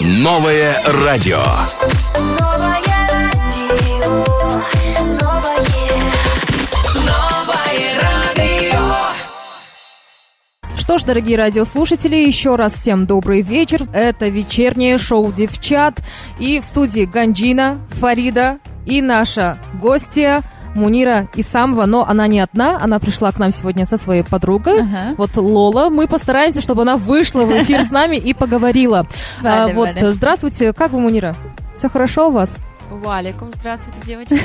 Новое радио. Что ж, дорогие радиослушатели, еще раз всем добрый вечер. Это вечернее шоу «Девчат». И в студии Ганджина, Фарида и наша гостья Мунира Исамова. Но она не одна, она пришла к нам сегодня со своей подругой. Вот Лола. Мы постараемся, чтобы она вышла в эфир с нами и поговорила. Здравствуйте, как вы, Мунира? Все хорошо у вас? Валикум, здравствуйте, девочки.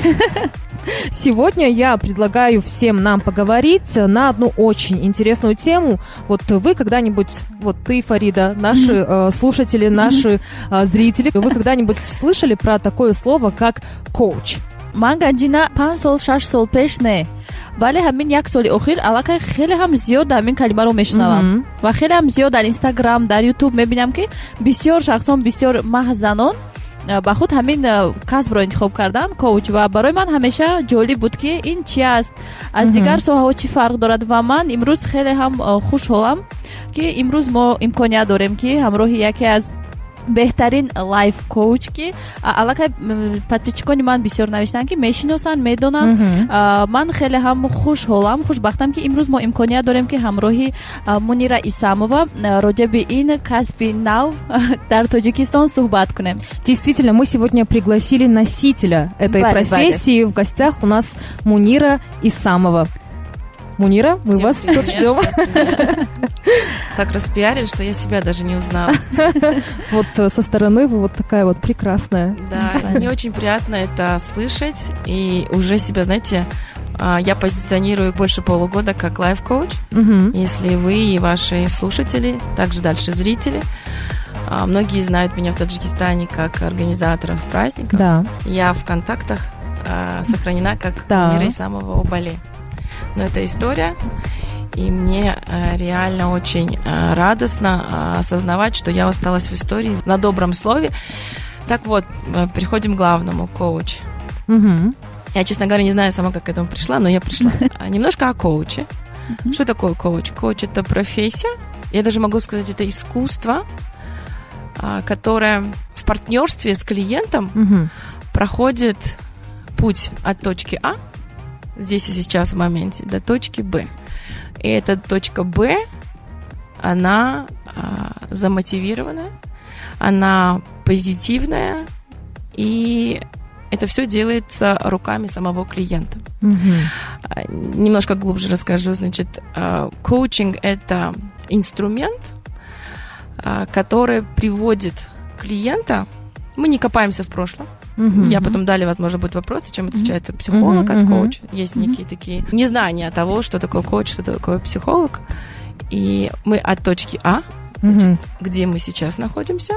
Сегодня я предлагаю всем нам поговорить на одну очень интересную тему. Вот вы когда-нибудь, вот ты, Фарида, наши слушатели, наши зрители, вы когда-нибудь слышали про такое слово, как коуч? من گنجینا 5 سال 6 سال پیش نه ولی همین یک سال اخیر الان خیلی هم زیاد همین کلمه رو میشنوم و خیلی هم زیاد در اینستاگرام در یوتیوب میبینم که بسیار شخصان بسیار محض با خود همین کسب رو انتخاب کردن کوچ و برای من همیشه جالب بود که این چی است از دیگر ساحه ها چی فرق دارد و من امروز خیلی هم خوشحالم که امروز ما امکانیت داریم که همراه یکی از بهترین لایف کوچ که علاقه подписчикони من بسیار نوشتن که میشناسن میدونن من خیلی هم خوشحالم خوشبختم که امروز ما امکانیت داریم که همراهی منیرا اسамова راجع به این کسب نو در تاجیکستان صحبت کنیم. Действительно, мы сегодня пригласили носителя этой профессии. В гостях у нас Мунира Исамова. Мунира, мы вас тут ждем. Так распиарили, что я себя даже не узнала. Вот со стороны вы вот такая вот прекрасная. Да, мне очень приятно это слышать. И уже себя, знаете, я позиционирую больше полугода как лайф-коуч. Если вы и ваши слушатели, также дальше зрители, многие знают меня в Таджикистане как организаторов праздников. Да. Я в контактах сохранена как Мунира Исамова Обали. Но это история, и мне реально очень радостно осознавать, что я осталась в истории на добром слове. Так вот, переходим к главному, коуч. Я, честно говоря, не знаю сама, как к этому пришла, но я пришла. Немножко о коуче. Что такое коуч? Коуч – это профессия, я даже могу сказать, это искусство, которое в партнерстве с клиентом проходит путь от точки А, здесь и сейчас в моменте, до точки Б. И эта точка Б, она замотивированная, она позитивная, и это все делается руками самого клиента. Немножко глубже расскажу. Значит, коучинг – это инструмент, который приводит клиента. Мы не копаемся в прошлом. Я потом далее, возможно, будут вопросы, чем отличается психолог от коуча. Есть некие такие незнания того, что такое коуч, что такое психолог. И мы от точки А, значит, где мы сейчас находимся,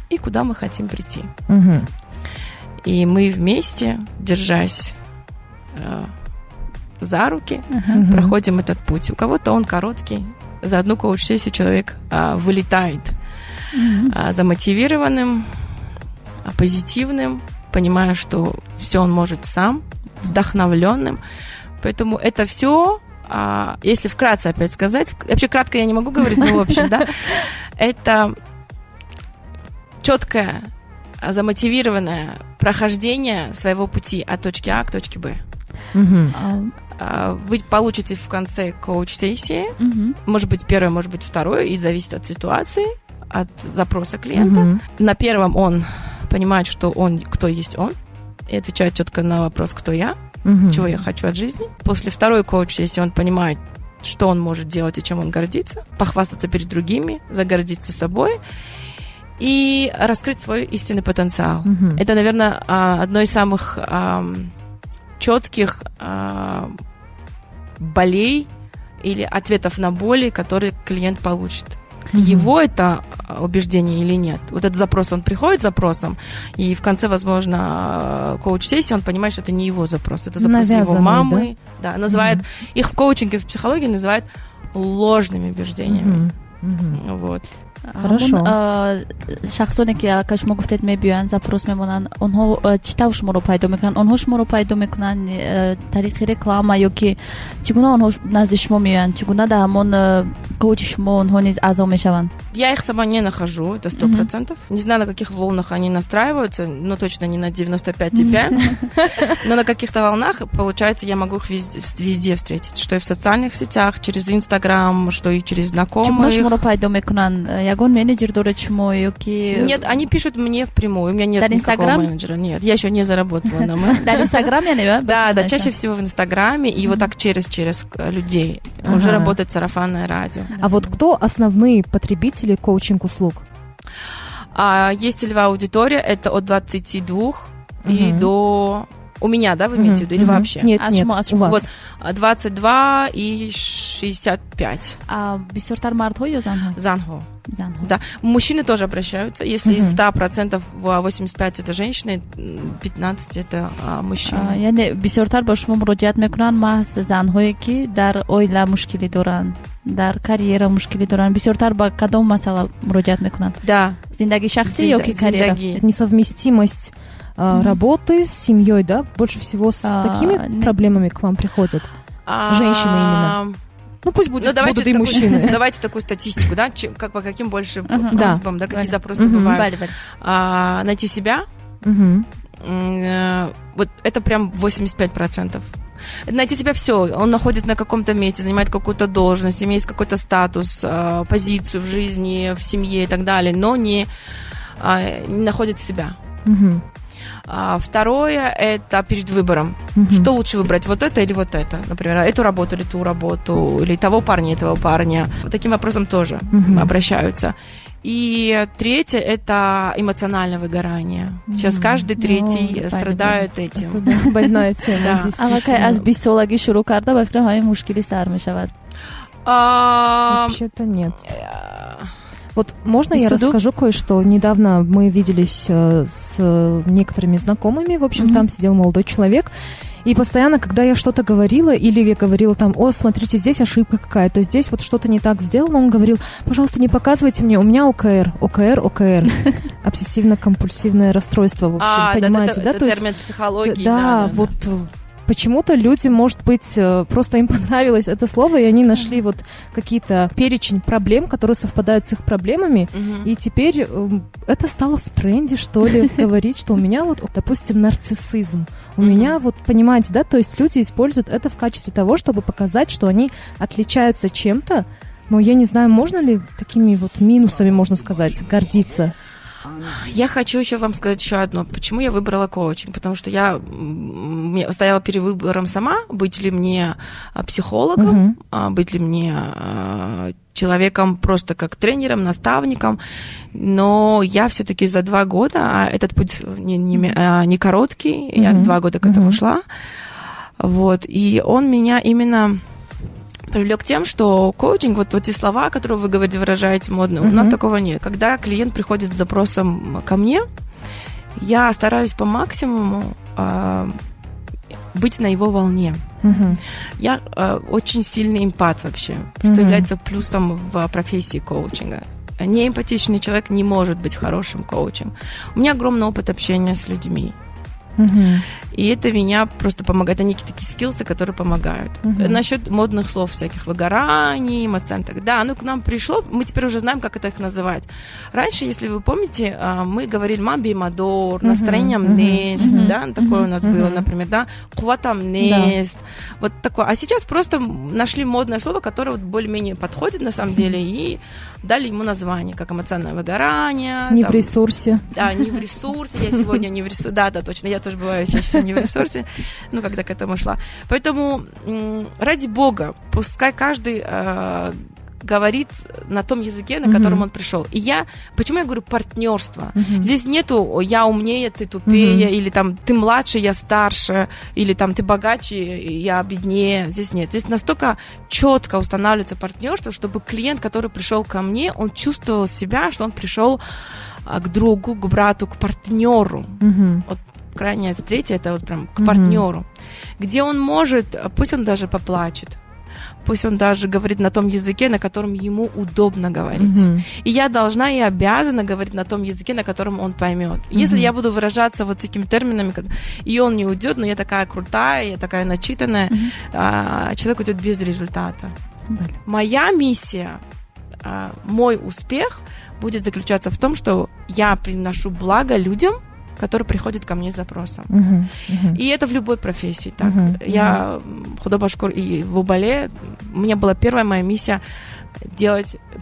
и куда мы хотим прийти. И мы вместе, держась за руки, проходим этот путь. У кого-то он короткий. За одну коуч-сессию человек вылетает замотивированным, позитивным, понимая, что все он может сам, вдохновленным. Поэтому это все, если вкратце опять сказать, вообще кратко я не могу говорить, но в общем, да, это четкое, замотивированное прохождение своего пути от точки А к точке Б. Вы получите в конце коуч-сессии, может быть, первое, может быть, второе, и зависит от ситуации, от запроса клиента. На первом он понимает, что он, кто есть он, и отвечает четко на вопрос, кто я, чего я хочу от жизни. После второй коуч-сессии он понимает, что он может делать и чем он гордится, похвастаться перед другими, загордиться собой и раскрыть свой истинный потенциал. Это, наверное, одно из самых четких болей или ответов на боли, которые клиент получит. Его это убеждение или нет. Вот этот запрос, он приходит с запросом, и в конце, возможно, коуч-сессии он понимает, что это не его запрос, это запрос его мамы. Да, называет, их в коучинге, в психологии называют ложными убеждениями. Вот. Хорошо. Шахсоне ки аллакай шумо гуфтед мебиёянд запрос мемонанд, онҳо чӣ тавр шуморо пайдо мекунанд? Онҳо шуморо пайдо мекунанд тариқи реклама ё ки чӣ гуна онҳо назди шумо меоянд? Чӣ гуна дар ҳамон коучи шумо онҳо низ аъзо мешаванд? Я их сама не нахожу, это 100%. Не знаю, на каких волнах они настраиваются, но точно не на 95,5. Но на каких-то волнах, получается, я могу их везде встретить. Что и в социальных сетях, через Инстаграм, что и через знакомых. Чӣ гуна шуморо пайдо мекунанд? Ягон менеджер доред шумо ё ки... Нет, они пишут мне впрямую, у меня нет никакого менеджера. Нет, я еще не заработала на менеджера. Дар Инстаграме, не? Да, чаще всего в Инстаграме, и вот так через людей уже работает сарафанное радио. А вот кто основные потребители коучинг-услуг? Есть целевая аудитория, это от 22 и до... У меня, да, вы имеете в виду, или вообще? Нет, у вас. Вот 22 и 65. А бисёртар мардҳо ё занҳо? Занҳо. Да, мужчины тоже обращаются. Если из 100% 85 это женщины, 15 это мужчины. Яъне бисёртар ба шумо муроҷиат мекунанд маҳз занҳое ки дар оила мушкилӣ доранд, дар карьера мушкилӣ доранд. Бисёртар ба кадом масъала муроҷиат мекунанд? Да. Зиндагии шахсӣ ё ки карьера? Несовместимость работы с семьей, да? Больше всего с такими проблемами к вам приходят? Женщины именно. Ну, пусть будут и мужчины. Давайте такую статистику, да? По каким больше просьбам, да? Какие запросы бывают? Найти себя. Вот это прям 85%. Найти себя все. Он находится на каком-то месте, занимает какую-то должность, имеет какой-то статус, позицию в жизни, в семье и так далее, но не находит себя. Второе – это перед выбором. Что лучше выбрать, вот это или вот это? Например, эту работу или ту работу, или того парня, этого парня. Вот таким вопросом тоже обращаются. И третье – это эмоциональное выгорание. Сейчас каждый третий страдает этим. Это больная тема, действительно. Аз 20 солаги шуру карда, ба фикрам ҳамин мушкили сар мешавад. Вообще-то нет. Вот можно я расскажу кое-что? Недавно мы виделись с некоторыми знакомыми, в общем, там сидел молодой человек, и постоянно, когда я что-то говорила, или я говорила там, о, смотрите, здесь ошибка какая-то, здесь вот что-то не так сделано, он говорил, пожалуйста, не показывайте мне, у меня ОКР, обсессивно-компульсивное расстройство, в общем, понимаете, да? Это термин психологии. Да, вот... Почему-то люди, может быть, просто им понравилось это слово, и они нашли вот какие-то перечень проблем, которые совпадают с их проблемами, и теперь это стало в тренде, что ли, говорить, что у меня вот, допустим, нарциссизм. У меня вот, понимаете, да, то есть люди используют это в качестве того, чтобы показать, что они отличаются чем-то, но я не знаю, можно ли такими вот минусами, можно сказать, гордиться. Я хочу еще вам сказать еще одно. Почему я выбрала коучинг? Потому что я стояла перед выбором сама, быть ли мне психологом, быть ли мне человеком просто как тренером, наставником. Но я все-таки за 2 года, а этот путь не короткий, я 2 года к этому шла, вот, и он меня именно... привлек тем, что коучинг, вот эти слова, которые вы говорите, выражаете модно, у нас такого нет. Когда клиент приходит с запросом ко мне, я стараюсь по максимуму быть на его волне. Я очень сильный эмпат вообще, что является плюсом в профессии коучинга. Неэмпатичный человек не может быть хорошим коучем. У меня огромный опыт общения с людьми. И это меня просто помогает. Они такие скиллсы, которые помогают. Насчет модных слов всяких, выгораний, эмоценток. Да, к нам пришло, мы теперь уже знаем, как это их называть. Раньше, если вы помните, мы говорили «мамби мадор», «настроением нест», да, такое у нас было, например, да, «куватам нест», вот такое. А сейчас просто нашли модное слово, которое вот более-менее подходит на самом деле, и дали ему название, как эмоциональное выгорание. Не в ресурсе. Да, не в ресурсе, я сегодня не в ресурсе, да, точно, я тоже бываю чаще всего не в ресурсе, когда к этому шла. Поэтому, ради бога, пускай каждый говорит на том языке, на котором он пришел. И почему я говорю партнерство? Здесь нету «я умнее, ты тупее», или там «ты младше, я старше», или там «ты богаче, я беднее». Здесь нет. Здесь настолько четко устанавливается партнерство, чтобы клиент, который пришел ко мне, он чувствовал себя, что он пришел к другу, к брату, к партнеру. Вот крайняя третья, это вот прям к партнеру, где он может, пусть он даже поплачет, пусть он даже говорит на том языке, на котором ему удобно говорить. И я должна и обязана говорить на том языке, на котором он поймет. Если я буду выражаться вот этими терминами, и он не уйдет, но я такая крутая, я такая начитанная, человек уйдет без результата. Моя миссия, мой успех будет заключаться в том, что я приношу благо людям, которые приходят ко мне с запросом. И это в любой профессии. Так. Я худо-башкур и в Убале, у меня была первая моя миссия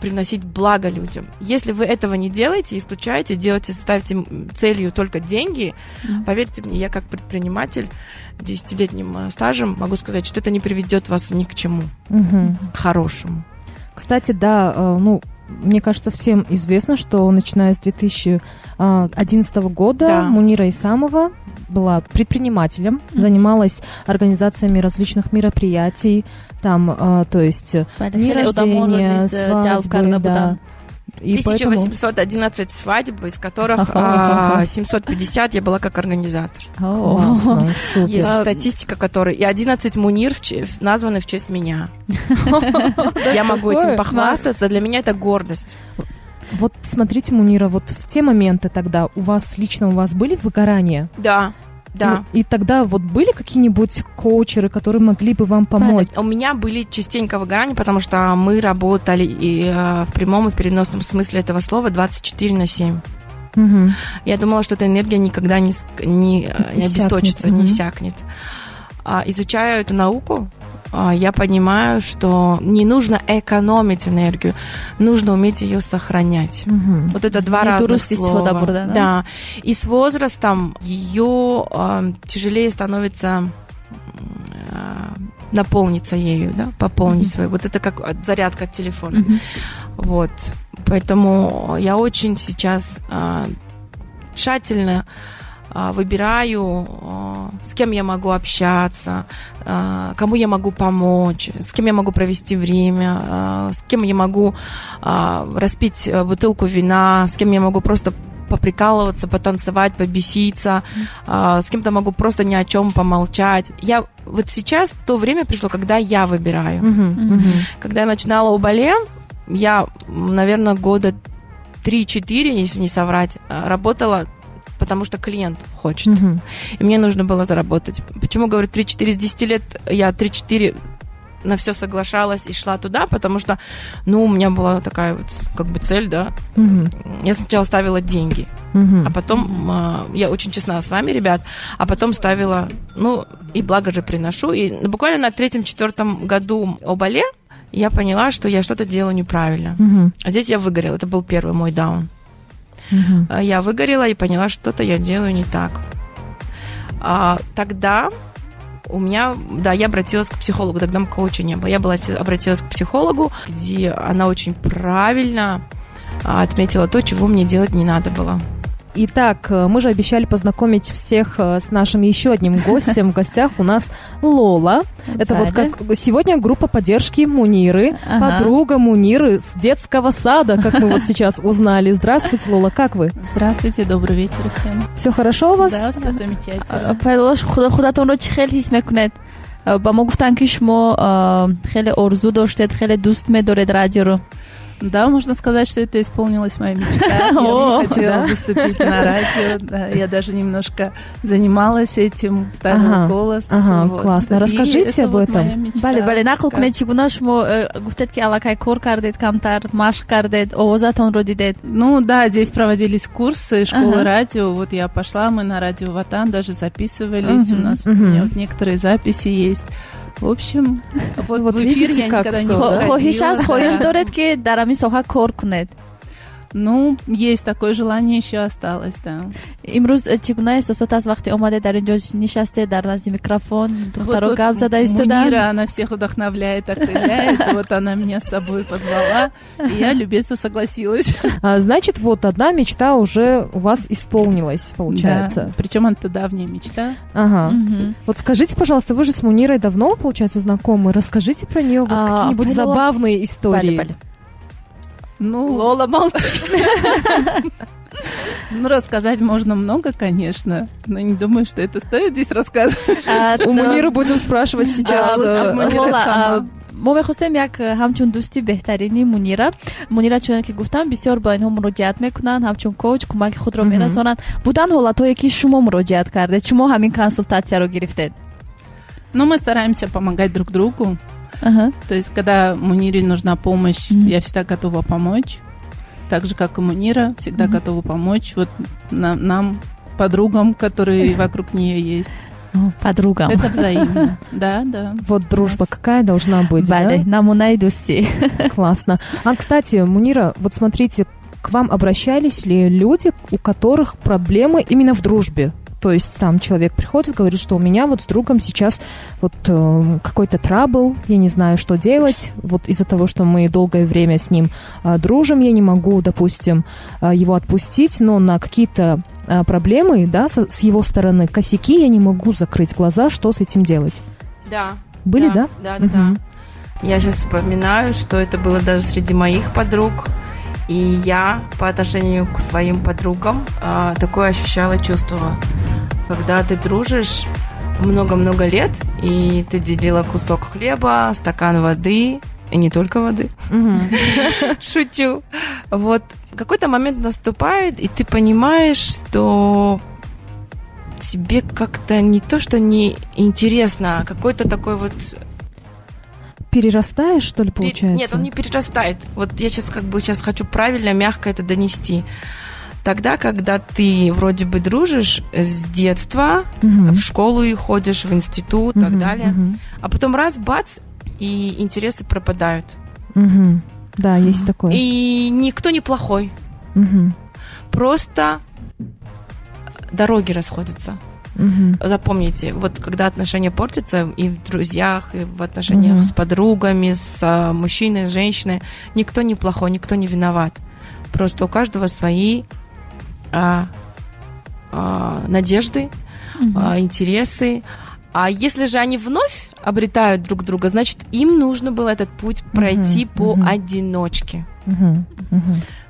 приносить благо людям. Если вы этого не делаете, исключаете, ставите целью только деньги, поверьте мне, я как предприниматель 10-летним стажем могу сказать, что это не приведет вас ни к чему хорошему. Кстати, да, мне кажется, всем известно, что начиная с 2011 года Мунира Исамова была предпринимателем, занималась организациями различных мероприятий, там, то есть дни рождения, свадьбы, да. И 1811 свадеб, из которых 750 я была как организатор. Классно, супер. Есть статистика, которая... И 11 мунир названы в честь меня. Я могу этим похвастаться. Для меня это гордость. Вот смотрите, Мунира, вот в те моменты тогда у вас были выгорания? Да. Да. И тогда вот были какие-нибудь коучеры, которые могли бы вам помочь? У меня были частенько выгорания, потому что мы работали и в прямом и в переносном смысле этого слова 24/7. Я думала, что эта энергия никогда не обесточится, не иссякнет. Изучая эту науку, я понимаю, что не нужно экономить энергию, нужно уметь ее сохранять. Вот это два разных слова. Да. И с возрастом ее тяжелее становится наполниться ею, да, пополнить свою. Вот это как зарядка от телефона. Вот. Поэтому я очень сейчас тщательно выбираю, с кем я могу общаться, кому я могу помочь, с кем я могу провести время, с кем я могу распить бутылку вина, с кем я могу просто поприкалываться, потанцевать, побеситься, с кем-то могу просто ни о чем помолчать. Я вот сейчас то время пришло, когда я выбираю. Когда я начинала Убале, я, наверное, года 3-4, если не соврать, работала, потому что клиент хочет. И мне нужно было заработать. Почему, говорю, 3-4 с 10 лет я 3-4 на все соглашалась и шла туда, потому что, у меня была такая вот как бы цель, да. Я сначала ставила деньги, а потом, я очень честна с вами, ребят, а потом ставила, и благо же приношу. И буквально на 3-4 году Убале я поняла, что я что-то делаю неправильно. А здесь я выгорела. Это был первый мой даун. Я выгорела и поняла, что что-то я делаю не так. Тогда у меня, я обратилась к психологу, тогда коуча не было. Я обратилась к психологу, где она очень правильно отметила то, чего мне делать не надо было. Итак, мы же обещали познакомить всех с нашим еще одним гостем. В гостях у нас Лола. Это вот как сегодня группа поддержки Муниры, подруга Муниры с детского сада, как мы вот сейчас узнали. Здравствуйте, Лола, как вы? Здравствуйте, добрый вечер всем. Все хорошо у вас? Да, все замечательно. خودتون رو چه خیلی حس میکنید؟ با ما گفتن که شما خیلی آرزو داشتید، خیلی دوست می‌دارید رادیو رو. Да, можно сказать, что это исполнилась моя мечта. Я хотела выступить на радио. Да, я даже немножко занималась этим, ставила голос. Классно. Расскажите об этом. بله نقل کنید چگونه شما گفتید که الکی کار کردید، کمتر مشق کردید، آوازتون رو دیدید. Да, здесь проводились курсы школы радио. Вот я пошла, мы на радио Ватан даже записывались. У нас у меня вот некоторые записи есть. В общем, вот в эфир я никогда не выходила. خواهش دارید که در همین ساحه کار کنید. Есть такое желание, еще осталось, да. امروز چگونه احساسات از وقتی اومده در اینجا несчастье در نزد микрофон دخترها гап зада ایستادن. Мунира, она всех вдохновляет, окрыляет. Вот она меня с собой позвала, и я любезно согласилась. Значит, вот одна мечта уже у вас исполнилась, получается. Да, причем это давняя мечта. Вот скажите, пожалуйста, вы же с Мунирой давно, получается, знакомы. Расскажите про нее вот какие-нибудь забавные истории. Лола, молчи. Рассказать можно много, конечно, но не думаю, что это стоит здесь рассказывать. У Муниры будем спрашивать сейчас. Лола, мо мехостем як ҳамчун дӯсти беҳтарини Мунира чуне ки гуфтам бисёр ба инҳо муроҷиат мекунанд, ҳамчун коуч кӯмаки худро мерасонанд. Буданд ҳолатҳое ки шумо муроҷиат кардед, шумо ҳамин консультатсияро гирифтед? Ну, мы стараемся помогать друг другу. То есть, когда Мунире нужна помощь, я всегда готова помочь. Так же, как и Мунира, всегда готова помочь вот нам, подругам, которые вокруг нее есть. Подругам. Это взаимно. Да, да. Вот дружба какая должна быть, да? Намуна и дусти. Классно. А, кстати, Мунира, вот смотрите, к вам обращались ли люди, у которых проблемы именно в дружбе? То есть там человек приходит, говорит, что у меня вот с другом сейчас вот какой-то трабл, я не знаю, что делать. Вот из-за того, что мы долгое время с ним дружим, я не могу, допустим, его отпустить, но на какие-то проблемы, да, с его стороны, косяки, я не могу закрыть глаза, что с этим делать. Да. Были, да? Да. Я сейчас вспоминаю, что это было даже среди моих подруг. И я по отношению к своим подругам такое ощущала чувство. Когда ты дружишь много-много лет, и ты делила кусок хлеба, стакан воды, и не только воды. Шучу. Вот какой-то момент наступает, и ты понимаешь, что тебе как-то не то, что не интересно, а какой-то такой вот... Перерастаешь, что ли, получается? Нет, он не перерастает. Вот я сейчас хочу правильно, мягко это донести. Тогда, когда ты вроде бы дружишь с детства, в школу и ходишь, в институт и так далее, а потом раз, бац, и интересы пропадают. Да, есть такое. И никто не плохой. Просто дороги расходятся. Запомните, вот когда отношения портятся и в друзьях, и в отношениях с подругами, с мужчиной, с женщиной, никто не плохой, никто не виноват. Просто у каждого свои надежды, интересы. А если же они вновь обретают друг друга, значит, им нужно было этот путь пройти поодиночке.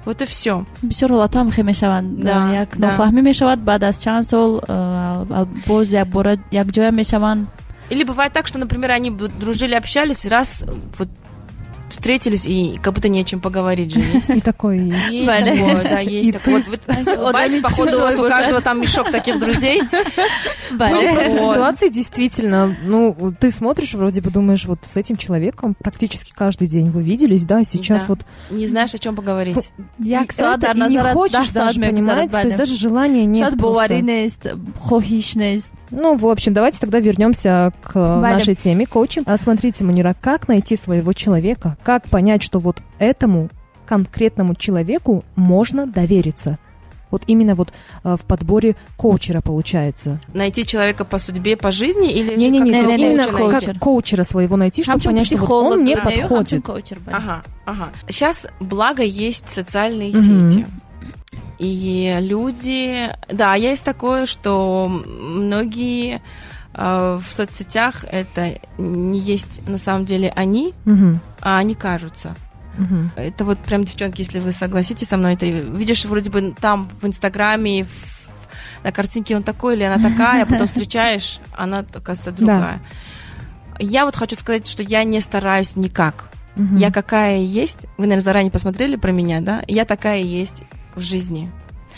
Вот и все. бисёр ҳолатҳо ҳам хел мешаванд. Як нофаҳмӣ мешавад, баъд аз чанд сол боз якбора якҷоя мешаванд. Или бывает так, что, например, они дружили, общались, раз вот встретились, и как будто не о чем поговорить же есть. И такое есть. Есть такое, да, есть такое. Вот, походу, у вас у каждого там мешок таких друзей. Просто ситуации действительно, ну, ты смотришь, вроде бы думаешь, вот с этим человеком практически каждый день вы виделись, да, сейчас вот... Не знаешь, о чем поговорить. И не хочешь даже, понимаете, то есть даже желания нет просто. Ну, в общем, давайте тогда вернемся к нашей теме коучинг. Смотрите, Мунира, как найти своего человека? Как понять, что вот этому конкретному человеку можно довериться? Вот именно вот в подборе коучера получается. Найти человека по судьбе, по жизни или именно как коучера своего найти, чтобы понять, что вот он мне подходит. Ага. Сейчас, благо, есть социальные сети. И люди... Да, есть такое, что многие в соцсетях это не есть на самом деле они, а они кажутся. Это вот прям, девчонки, если вы согласитесь со мной, это видишь вроде бы там в Инстаграме, на картинке он такой или она такая, а потом встречаешь, она, оказывается, другая. Да. Я вот хочу сказать, что я не стараюсь никак. Я какая есть, вы, наверное, заранее посмотрели про меня, да? Я такая есть в жизни.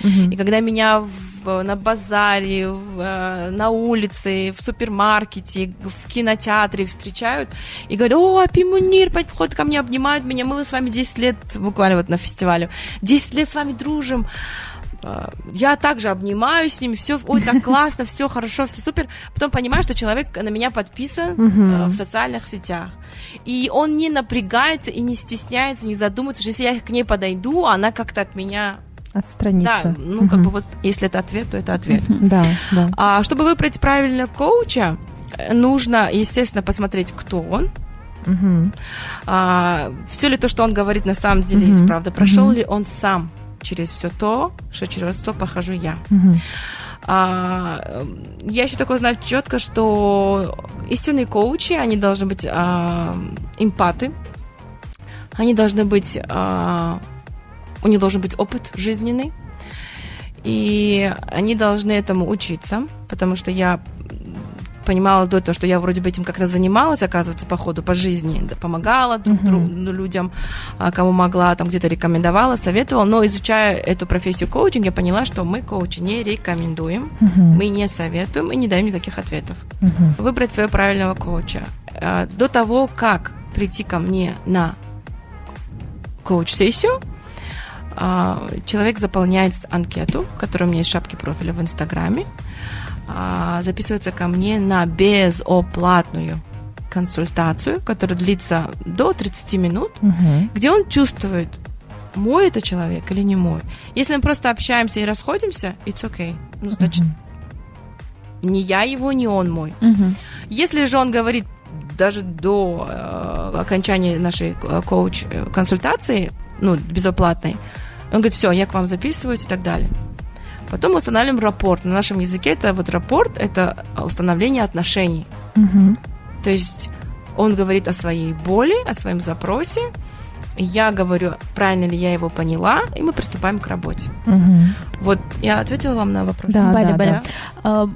И когда меня на базаре, на улице, в супермаркете, в кинотеатре встречают и говорят: о, Апи Мунир, подходит ко мне, обнимают меня, мы с вами 10 лет, буквально вот на фестивале, 10 лет с вами дружим, я также обнимаю с ними, все, ой, так классно, все хорошо, все супер. Потом понимаю, что человек на меня подписан в социальных сетях. И он не напрягается и не стесняется, не задумывается, что если я к ней подойду, она как-то от меня... отстраниться. Да, ну как бы вот, если это ответ, то это ответ. Да. А чтобы выбрать правильно коуча, нужно, естественно, посмотреть, кто он. Все ли то, что он говорит, на самом деле есть правда. Прошел ли он сам через все то, что через то прохожу я. Я еще такое знаю четко, что истинные коучи, они должны быть эмпаты, они должны быть, у них должен быть опыт жизненный, и они должны этому учиться, потому что я понимала до этого, что я вроде бы этим как-то занималась, оказывается, по ходу, по жизни, помогала друг другу, людям, кому могла, там где-то рекомендовала, советовала, но изучая эту профессию коучинг, я поняла, что мы, коучи, не рекомендуем, мы не советуем и не даем никаких ответов. Выбрать своего правильного коуча. До того, как прийти ко мне на коуч-сессию, человек заполняет анкету, которая у меня есть в шапке профиля в Инстаграме, записывается ко мне на безоплатную консультацию, которая длится до 30 минут, где он чувствует, мой это человек или не мой. Если мы просто общаемся и расходимся, it's okay. Ну, значит, не я его, не он мой. Если же он говорит даже до окончания нашей коуч-консультации, ну, безоплатной, он говорит, все, я к вам записываюсь и так далее. Потом мы устанавливаем рапорт. На нашем языке это вот рапорт, это установление отношений. То есть он говорит о своей боли, о своем запросе, я говорю, правильно ли я его поняла, и мы приступаем к работе. Вот я ответила вам на вопрос. Да.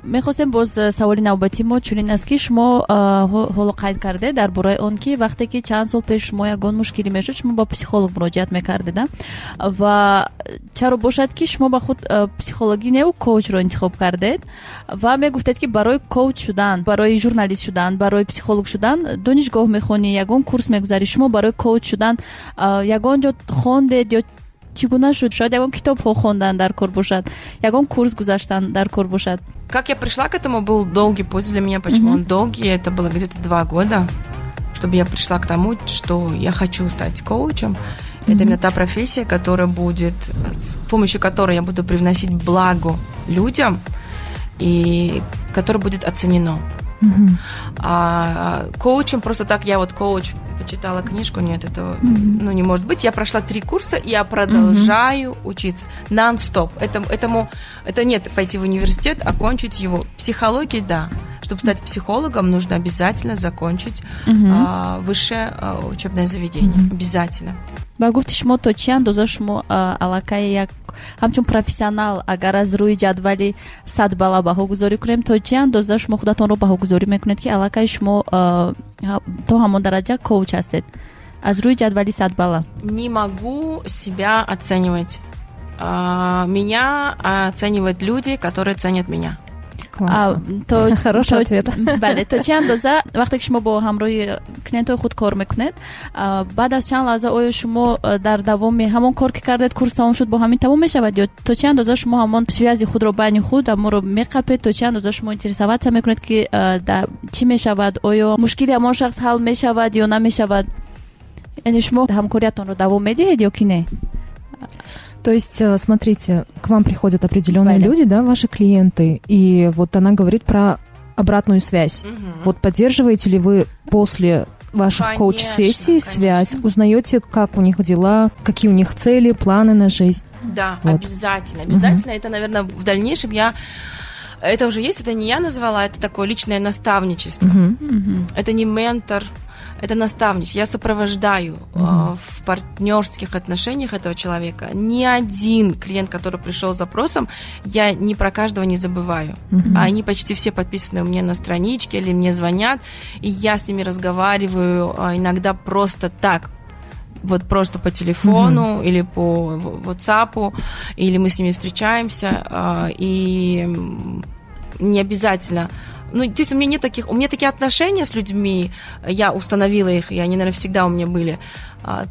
мехостем боз саволи навбати мо чунин аст ки шумо ҳоло қайд карде дар бораи он ки вақте ки чанд сол пеш шумо ягон мушкилӣ мешуд шумо ба психолог муроҷиат мекардеда ва чаро бошад ки шумо ба худ психологӣ не коучро интихоб кардед ва мегуфтед ки барои коуч шудан, барои журналист шудан, барои психолог шудан донишгоҳ мехонӣ, ягон курс мегузарӣ. Шумо барои коуч шудан ягон ҷо хондед ё чӣ гуна шуд? Шояд ягон китобҳо хондан дар кор бошад, ягон курс гузаштан дар кор бошад. Как я пришла к этому, был долгий путь для меня. Почему он долгий? Это было где-то 2 года, чтобы я пришла к тому, что я хочу стать коучем. Это именно та профессия, которая будет, с помощью которой я буду привносить благо людям и которое будет оценено. А коучем просто так, я вот коуч, почитала книжку, нет, этого не может быть. Я прошла 3 курса, и я продолжаю учиться нон-стоп. Это нет пойти в университет, окончить его. Психология, да. Чтобы стать психологом, нужно обязательно закончить высшее учебное заведение. Обязательно. Ба гуфти шумо то чӣ андоза шумо аллакай як ҳамчун профессионал агар аз рӯи ҷадвали 100 балла баҳогузорӣ кунем, то чӣ андоза шумо худатонро баҳогузорӣ мекунед ки аллакай шумо то ҳамон дараҷа коуч ҳастед аз рӯи ҷадвали 100 балла? Не могу себя оценивать. Меня оценивают люди, которые ценят меня. Хороший ответ. Бале, то чӣ андоза вақте ки шумо бо ҳамроҳи клиентҳои худ кор мекунед, баъд аз чанд лаҳза оё шумо дар давоми ҳамон кор ки кардед, курс тамом шуд, бо ҳамин тамом мешавад, ё то чӣ андоза шумо ҳамон связи худро байни худ аморо меқапед, то чӣ андоза шумо интересоватсия мекунед ки чӣ мешавад, оё мушкили ҳамон шахс ҳал мешавад ё намешавад? Яъне шумо ҳамкориятонро давом медиҳед ё ки не? То есть, смотрите, к вам приходят определенные люди, да, ваши клиенты, и вот она говорит про обратную связь. Вот поддерживаете ли вы после ваших коуч-сессий связь, узнаете, как у них дела, какие у них цели, планы на жизнь? Да, вот. Обязательно. Это, наверное, в дальнейшем это уже есть, это не я назвала, это такое личное наставничество. Это не ментор, это наставничество. Я сопровождаю в партнерских отношениях этого человека. Ни один клиент, который пришел с запросом, я ни про каждого не забываю. Они почти все подписаны у меня на страничке или мне звонят, и я с ними разговариваю иногда просто так. Вот просто по телефону или по WhatsApp, или мы с ними встречаемся, и не обязательно. Ну, то есть у меня такие отношения с людьми, я установила их, и они, наверное, всегда у меня были.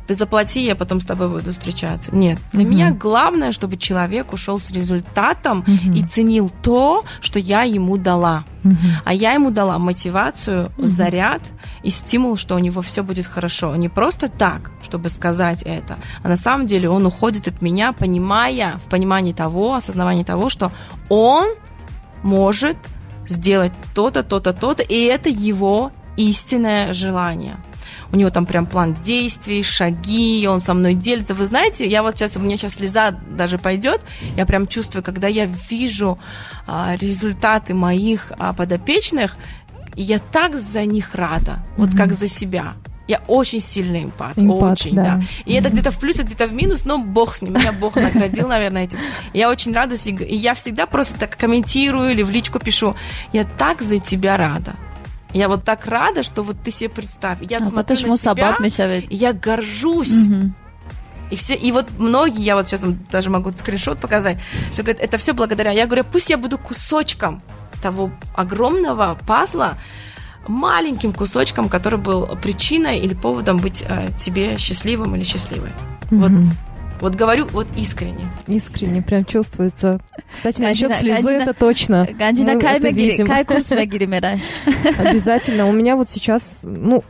Ты заплати, я потом с тобой буду встречаться. Нет, для меня главное, чтобы человек ушел с результатом и ценил то, что я ему дала. А я ему дала мотивацию, заряд и стимул, что у него все будет хорошо. Не просто так, чтобы сказать это, а на самом деле он уходит от меня, в понимании того, осознавании того, что он может сделать то-то, то-то, то-то, и это его истинное желание. У него там прям план действий, шаги, он со мной делится. Вы знаете, у меня сейчас слеза даже пойдет, я прям чувствую, когда я вижу результаты моих подопечных, и я так за них рада, вот как за себя. Я очень сильный эмпат, очень, да. И это где-то в плюс, а где-то в минус, но бог с ним, меня бог наградил, наверное, этим. Я очень радуюсь, и я всегда просто так комментирую или в личку пишу, я так за тебя рада. Я вот так рада, что вот ты себе представь, я смотрю на тебя, и я горжусь. И вот многие, я вот сейчас вам даже могу скриншот показать, что говорят, это все благодаря. Я говорю, пусть я буду кусочком того огромного пазла, маленьким кусочком, который был причиной или поводом быть тебе счастливым или счастливой. Вот говорю, вот искренне. Искренне, прям чувствуется. Кстати, насчет слезы это точно. Обязательно. У меня вот сейчас,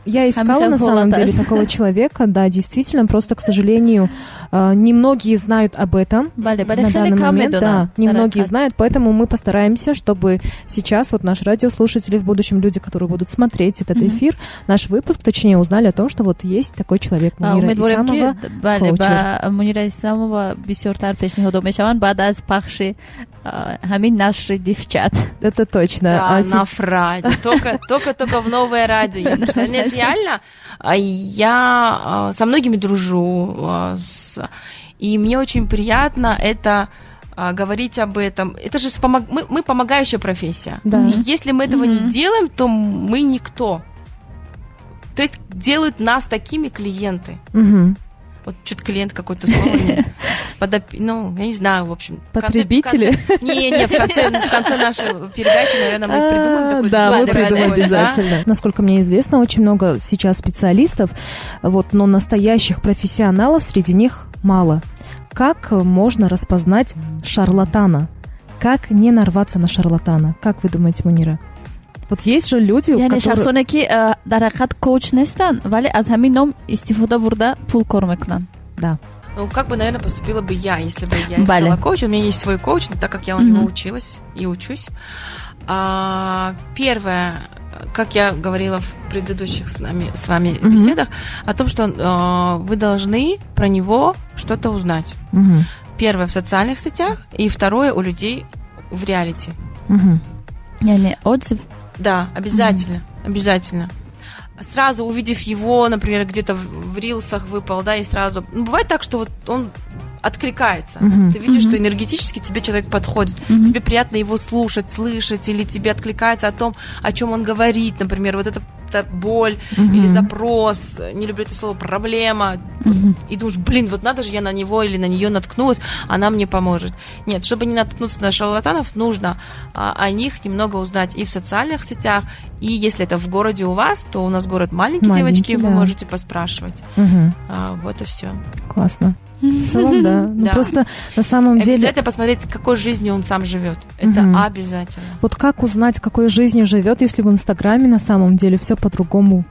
я искала на самом деле такого человека, да, действительно, просто, к сожалению, немногие знают об этом на данный момент, да, немногие знают, поэтому мы постараемся, чтобы сейчас вот наши радиослушатели, в будущем люди, которые будут смотреть этот эфир, наш выпуск, точнее, узнали о том, что вот есть такой человек, Мунира Исамова, коучер. Исамова бисёртар пешниҳодо мешаванд баъд аз пахши ҳамин нашри Девчат. Это точно. Да, на Фраде. Только в новое радио. Нет, реально, я со многими дружу, и мне очень приятно это говорить об этом. Это же мы помогающая профессия. Да. И если мы этого не делаем, то мы никто. То есть делают нас такими клиенты. Вот что-то клиент какой-то слово. Я не знаю, в общем. Потребители? В конце нашей передачи, наверное, мы придумаем такой. Да, мы придумаем обязательно. Насколько мне известно, очень много сейчас специалистов, но настоящих профессионалов среди них мало. Как можно распознать шарлатана? Как не нарваться на шарлатана? Как вы думаете, Мунира? Вот есть же люди, которые... шахсоне ки дар ҳақиқат коуч нестан, вале аз ҳамин ном истифода бурда пул кор мекунанд. Да. Как бы, наверное, поступила бы я, если бы я искала коуча. У меня есть свой коуч, но так как я у него училась и учусь. Первое, как я говорила в предыдущих с вами беседах, о том, что вы должны про него что-то узнать. Первое в социальных сетях, и второе у людей в реалити. Отзыв. Да, обязательно, обязательно. Сразу увидев его, например, где-то в рилсах выпал, да, и сразу... бывает так, что вот он откликается. Ты видишь, что энергетически тебе человек подходит. Тебе приятно его слушать, слышать, или тебе откликается о том, о чем он говорит, например, вот это боль или запрос, не люблю это слово, проблема, и думаешь, вот надо же, я на него или на нее наткнулась, она мне поможет. Нет, чтобы не наткнуться на шарлатанов, нужно о них немного узнать и в социальных сетях, и если это в городе у вас, то у нас город маленький, девочки, вы можете поспрашивать. Вот и все. Классно. В целом, да. Просто на самом деле... Обязательно посмотреть, какой жизнью он сам живет. Это обязательно. Вот как узнать, какой жизнью живет, если в Инстаграме на самом деле все по-другому?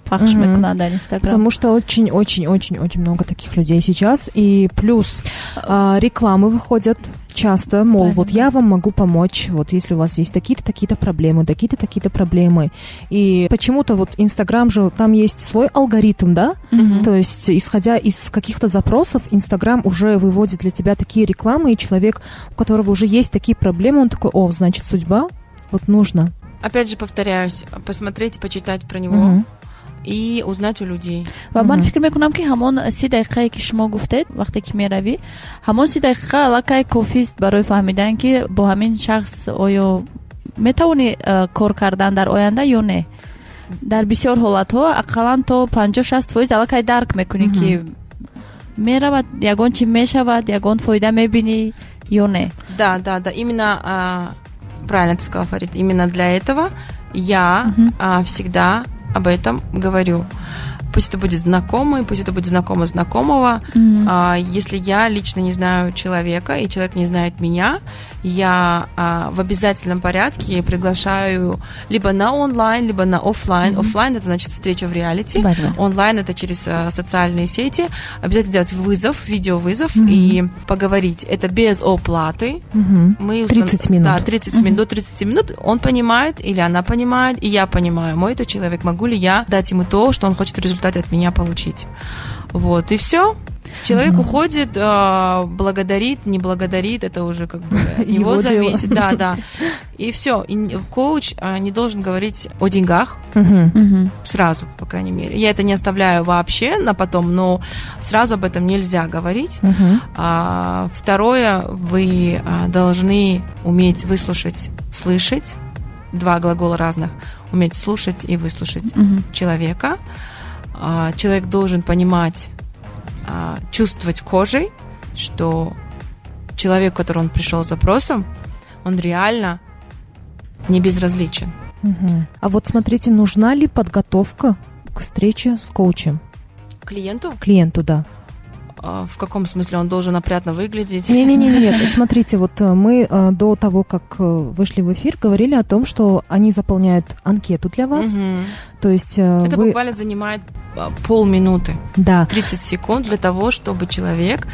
Потому что очень-очень-очень-очень много таких людей сейчас. И плюс рекламы выходят часто, мол, вот я вам могу помочь, вот если у вас есть такие-то проблемы, такие-то проблемы. И почему-то вот Инстаграм же, там есть свой алгоритм, да? То есть, исходя из каких-то запросов, Инстаграм уже выводит для тебя такие рекламы, и человек, у которого уже есть такие проблемы, он такой, значит, судьба, вот нужно. Опять же, повторяюсь, посмотреть, почитать про него. И узнать у людей. و من فکر میکنم که همون 30 دقیقه که شما گفتید وقتی که میروی همون 30 دقیقه علاقه کافی است برای فهمیدن که با همین شخص آیا میتونی کار کردن در آینده یا نه. در بسیار حالت ها اقلا تا 50-60% علاقه درک میکنی که میرود یگان چی میشود یگان فایده میبینی یا نه. Да, именно правильно ты сказала, Фарид, именно для этого я всегда об этом говорю. Пусть это будет знакомый, пусть это будет знакомого. Если я лично не знаю человека, и человек не знает меня, я в обязательном порядке приглашаю либо на онлайн, либо на офлайн. Офлайн – это значит встреча в реалити. Онлайн – это через социальные сети. Обязательно сделать видеовызов и поговорить. Это без оплаты. 30 минут. Да, 30 минут. До 30 минут он понимает или она понимает, и я понимаю, мой это человек, могу ли я дать ему то, что он хочет в результате от меня получить. Вот, и все. Человек уходит, благодарит, не благодарит, это уже как бы от него зависит. Да. И все. И коуч не должен говорить о деньгах сразу, по крайней мере. Я это не оставляю вообще на потом, но сразу об этом нельзя говорить. Второе, вы должны уметь выслушать, слышать. 2 глагола разных. Уметь слушать и выслушать человека. Человек должен понимать, чувствовать кожей, что человек, к которому он пришел с запросом, он реально не безразличен. А вот смотрите, нужна ли подготовка к встрече с коучем? Клиенту? Клиенту, да. В каком смысле? Он должен опрятно выглядеть? Нет. Смотрите, вот мы до того, как вышли в эфир, говорили о том, что они заполняют анкету для вас. То есть это буквально занимает полминуты, 30 секунд для того, чтобы человек,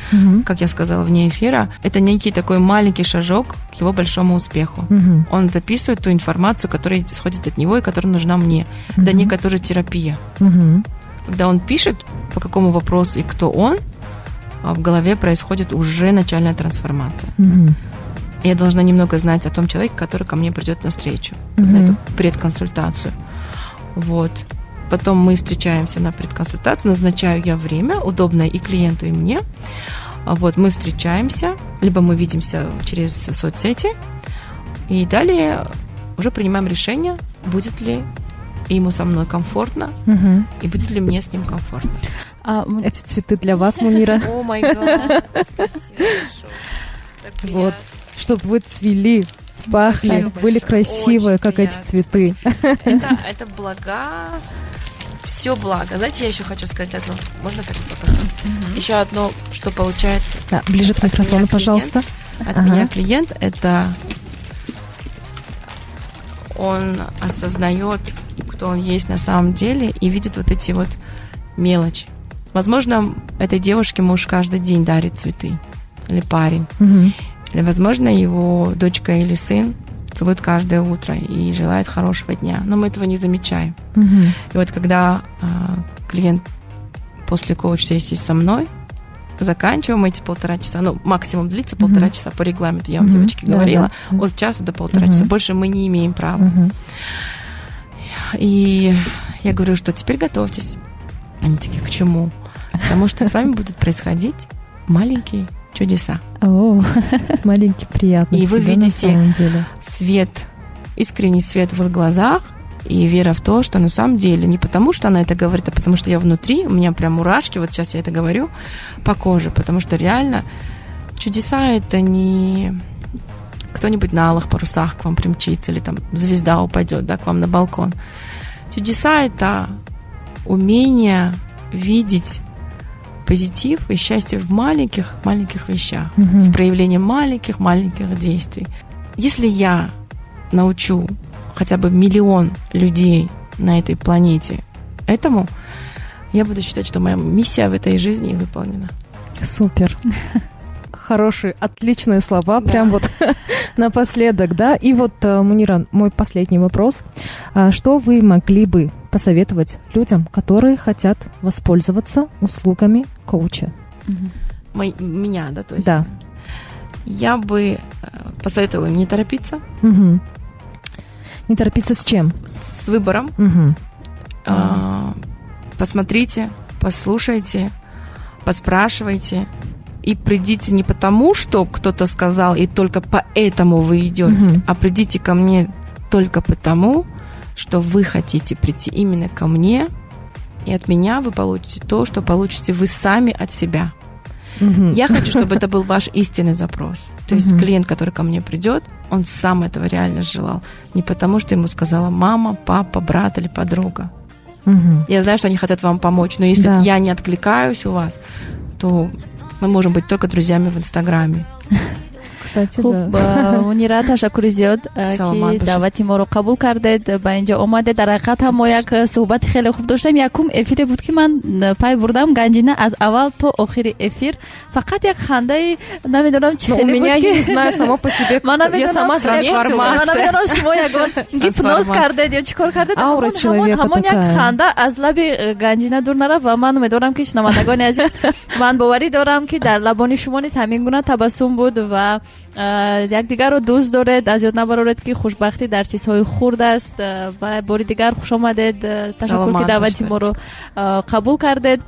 как я сказала вне эфира, это некий такой маленький шажок к его большому успеху. Он записывает ту информацию, которая исходит от него и которая нужна мне. Это некая тоже терапия. Когда он пишет, по какому вопросу и кто он, в голове происходит уже начальная трансформация. Я должна немного знать о том человеке, который ко мне придет на встречу, на эту предконсультацию. Вот. Потом мы встречаемся на предконсультацию, назначаю я время, удобное и клиенту, и мне. Вот, мы встречаемся, либо мы видимся через соцсети, и далее уже принимаем решение, будет ли ему со мной комфортно, и будет ли мне с ним комфортно. Эти цветы для вас, Мунира. О май гад, спасибо большое. Вот, чтобы вы цвели, пахли, были красивые, как эти цветы. Это блага, все благо. Знаете, я еще хочу сказать одно. Можно так поставить? Еще одно, что получает. Да, ближе к микрофону, пожалуйста. От меня клиент, это он осознает, кто он есть на самом деле, и видит вот эти вот мелочи. Возможно, этой девушке муж каждый день дарит цветы, или парень. Или, возможно, его дочка или сын целует каждое утро и желает хорошего дня. Но мы этого не замечаем. И вот когда клиент после коуч-сессии со мной, заканчиваем эти 1,5 часа, ну, максимум длится 1,5 часа по регламенту, я вам, девочки, говорила, от часа до 1,5 часа. Больше мы не имеем права. И я говорю, что теперь готовьтесь. Они такие, к чему? Потому что с вами будут происходить маленькие чудеса. Маленькие приятности. И вы видите свет, искренний свет в их глазах, и вера в то, что на самом деле не потому, что она это говорит, а потому что я внутри, у меня прям мурашки, вот сейчас я это говорю, по коже, потому что реально чудеса — это не кто-нибудь на алых парусах к вам примчится, или там звезда упадет, да, к вам на балкон. Чудеса — это умение видеть позитив и счастье в маленьких вещах, в проявлении маленьких действий. Если я научу хотя бы 1 миллион людей на этой планете этому, я буду считать, что моя миссия в этой жизни выполнена. Супер. Хорошие, отличные слова, прям вот напоследок, да. И вот, Мунира, мой последний вопрос. Что вы могли бы посоветовать людям, которые хотят воспользоваться услугами коуча? Меня, да, то есть? Да. Я бы посоветовала им не торопиться. Не торопиться с чем? С выбором. Посмотрите, послушайте, поспрашивайте. И придите не потому, что кто-то сказал, и только поэтому вы идете, а придите ко мне только потому, что вы хотите прийти именно ко мне, и от меня вы получите то, что получите вы сами от себя. Я хочу, чтобы это был ваш истинный запрос. То есть клиент, который ко мне придет, он сам этого реально желал. Не потому, что ему сказала мама, папа, брат или подруга. Я знаю, что они хотят вам помочь, но если я не откликаюсь у вас, то мы можем быть только друзьями в Инстаграме. кстати, да. Мунира ташаккури зиёд ки даъвати моро қабул кардед, ба инҷо омадед. Дар ҳақиқат ҳам мо як суҳбати хеле хуб доштем. Якум эфире буд ки ман пай бурдам Ганҷина аз аввал то охири эфир фақат як хандаи намедонам чӣ хеле буд. У меня, я не знаю, само по себе, я сама заметила. Ман намедонам шумо ягон гипноз кардед ё чӣ кор кардед. Аура человека такая. Ҳамон як ханда аз лаби Ганҷина дур нарафт ва ман умедворам ки шунавандагони азиз, ман боварӣ дорам ки дар лабони шумо низ ҳамин гуна табассум буд ва якдигарро дӯст доред. Аз ёд набароред ки хушбахтӣ дар чизҳои хурд аст. ва бори дигар хуш омадед. Ташаккур ки даъвати моро қабул кардед.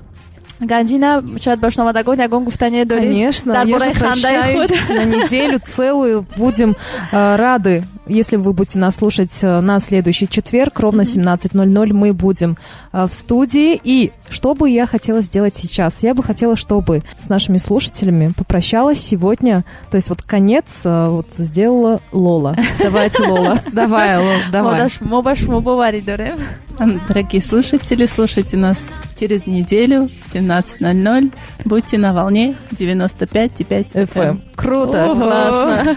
Ганҷина, шояд ба шунавандагон ягон гуфтание доред? Конечно, я же прощаюсь на неделю целую. Будем рады, если вы будете нас слушать на следующий четверг, ровно 17:00 мы будем в студии. И что бы я хотела сделать сейчас? Я бы хотела, чтобы с нашими слушателями попрощалась сегодня. То есть вот конец вот сделала Лола. Давайте, Лола. Давай, Лола, давай. Дорогие слушатели, слушайте нас через неделю в 17:00. Будьте на волне 95,5 FM. Круто, классно.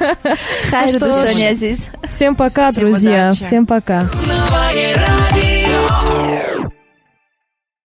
Всем пока, друзья. Всем пока.